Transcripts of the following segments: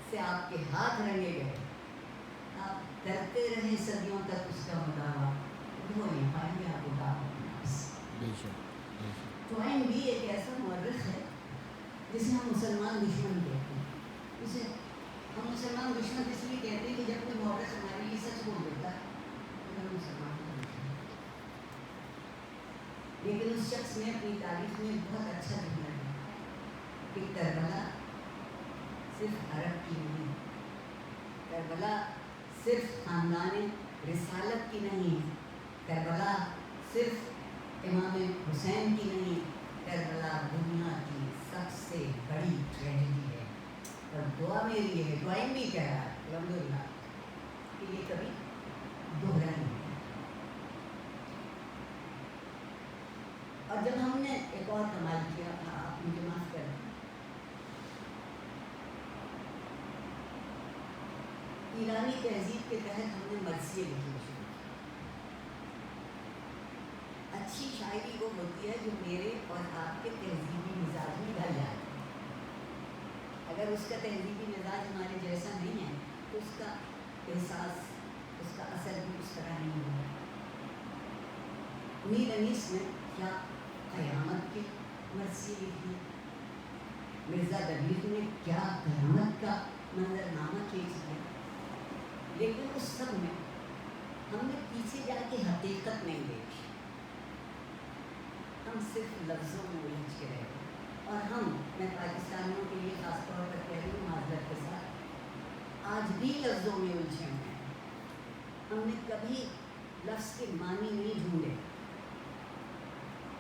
سے آپ کے ہاتھ رنگے گئے، آپ کرتے رہے صدیوں تک اس کا مداوع، وہ نہیں پائیں گے آپ کو۔ ٹوائن بھی ایک ایسا مورخ ہے جسے ہم مسلمان دشمن کہتے ہیں۔ اسے ہم مسلمان دشمن اس لیے کہتے ہیں کہ جب کوئی مورخ ہمارے لیے سچ بول دیتا ہے تو ہم مسلمان کا دشمن، لیکن اس شخص نے اپنی تاریخ میں بہت اچھا لکھا ہے کہ کربلا صرف عرب کی نہیں، کربلا صرف خاندان رسالت کی نہیں، کربلا صرف امام حسین کی نہیں، کربلا دنیا کی سب سے بڑی ٹریجڈی ہے۔ اور دعا میری ہے، ڈرائنگ بھی کہہ رہا ہے الحمدللہ کہ یہ کبھی دوہرا نہیں ہے۔ اور جب ہم نے ایک اور کمال کیا تھا، آپ مجھے معاف کریں، ایرانی تہذیب کے تحت ہم نے مرثیے لکھنا شروع کیا۔ اچھی شاعری وہ ہوتی ہے جو میرے اور آپ کے تہذیبی مزاج میں ڈھل جائے۔ اگر اس کا تہذیبی مزاج ہمارے جیسا نہیں ہے تو اس کا احساس، اس کا اثر بھی اس طرح نہیں ہوگا۔ میر انیس نے کیا قیامت کے مرثیے لکھی، مرزا دبیر نے کیا قیامت کا منظرنامہ کھینچ دیا، لیکن اس سب میں ہم نے پیچھے جا کے حقیقت نہیں دیکھی، ہم صرف لفظوں میں الجھ کے رہ گئے۔ اور ہم، میں پاکستانیوں کے لیے خاص طور پر کہہ رہی ہوں معذرت کے ساتھ، آج بھی لفظوں میں الجھے ہوئے ہیں۔ ہم نے کبھی لفظ کے معنی نہیں ڈھونڈے۔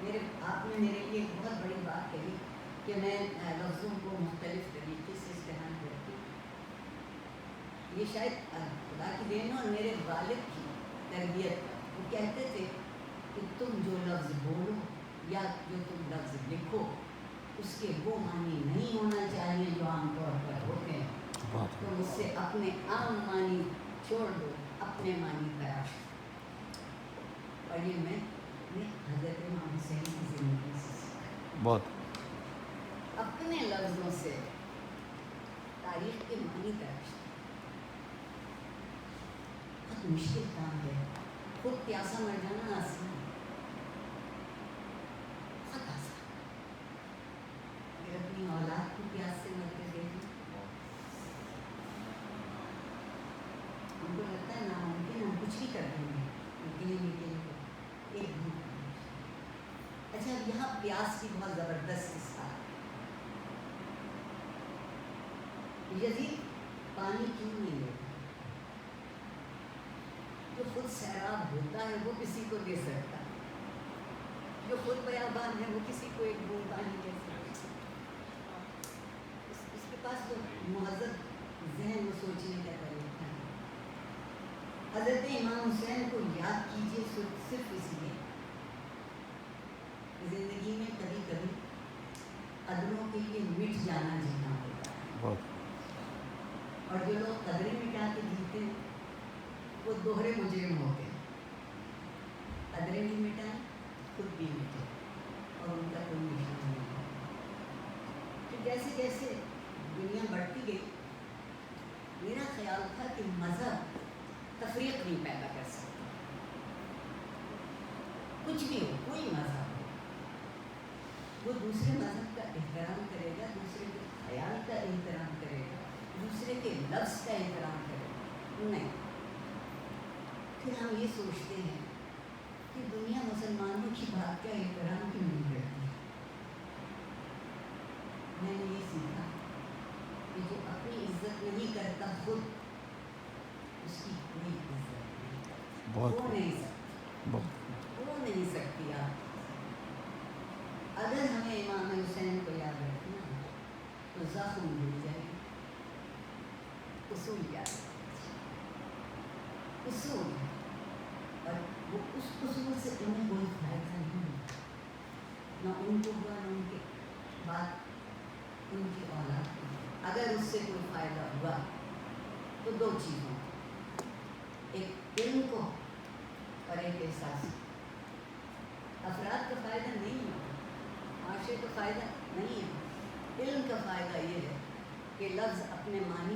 آپ نے میرے لیے ایک بہت بڑی بات کہی کہ میں لفظوں کو مختلف طریقے سے استعمال کرتی ہوں۔ یہ شاید خدا کی دین اور میرے والد کی تربیت کا۔ وہ کہتے تھے کہ تم جو لفظ بولو یا جو تم لفظ لکھو اس کے وہ معنی نہیں ہونا چاہیے جو عام طور پر ہوتے ہیں، تم اس سے اپنے عام معنی چھوڑ دو، اپنے معنی تلاش کرو۔ اور یہ میں نے حضرت امام حسین کی زندگی سے سیکھا، بہت اپنے لفظوں سے تاریخ کے معنی تلاش کرو۔ بہت مشکل کام ہے، خود پیاسا مر جانا آسان ہے، بہت آسان۔ اگر اپنی اولاد کو پیاس سے مرتے دیکھیں، ہم کو لگتا ہے ناممکن، ہم کچھ بھی کر دیں گے لیکن ایک بھوک۔ اچھا، یہاں پیاس کی بہت زبردست مثال ہے۔ یزید پانی کیوں نہیں لیتا؟ جو خود سیراب ہوتا ہے وہ کسی کو دے سکتا ہے، جو خود بیابان ہے وہ کسی کو ایک بوند پانی دے سکتا ہے۔ اس کے پاس جو مہذب ذہن و سوچنے کا طریقہ ہے۔ حضرت امام حسین کو یاد کیجیے صرف اس لیے زندگی میں کبھی کبھی قدروں کے لیے مٹ جانا جینا ہوتا ہے، اور جو لوگ قدریں مٹا کے جیتے ہیں وہ دوہرے مجرم ہوتے ہیں۔ قدریں بھی مٹائیں، خود بھی مٹے، اور ان کا کوئی نشان نہیں ہے۔ پھر جیسے جیسے دنیا بڑھتی گئی، میرا خیال تھا کہ مذہب تفریق نہیں پیدا کر سکتا۔ کچھ بھی ہو، کوئی مذہب ہو، وہ دوسرے مذہب کا احترام کرے گا، دوسرے کے خیال کا احترام کرے گا، دوسرے کے لفظ کا احترام کرے گا، نہیں۔ پھر ہم یہ سوچتے ہیں کہ دنیا مسلمانوں کی بات کا احترام کیوں نہیں کرتی؟ میں نے یہ سیکھا کہ جو اپنی عزت نہیں کرتا خود، اس کی کوئی عزت نہیں، ہو نہیں سکتی، ہو نہیں سکتی۔ آپ اگر ہمیں امام حسین کو یاد رکھنا ہے تو زخم بھول جائے، اصول یاد رکھنا، اصول ہے، اور وہ اس اصول سے انہیں کوئی فائدہ نہیں ہوا، نہ ان کو ہوا، نہ ان کے بعد ان کی اولاد کو۔ اگر اس سے کوئی فائدہ ہوا تو دو چیزوں، ایک علم کو اور ایک احساس۔ افراد کا فائدہ نہیں ہوتا، معاشرے کا فائدہ نہیں ہے، علم کا فائدہ یہ ہے کہ لفظ اپنے معنی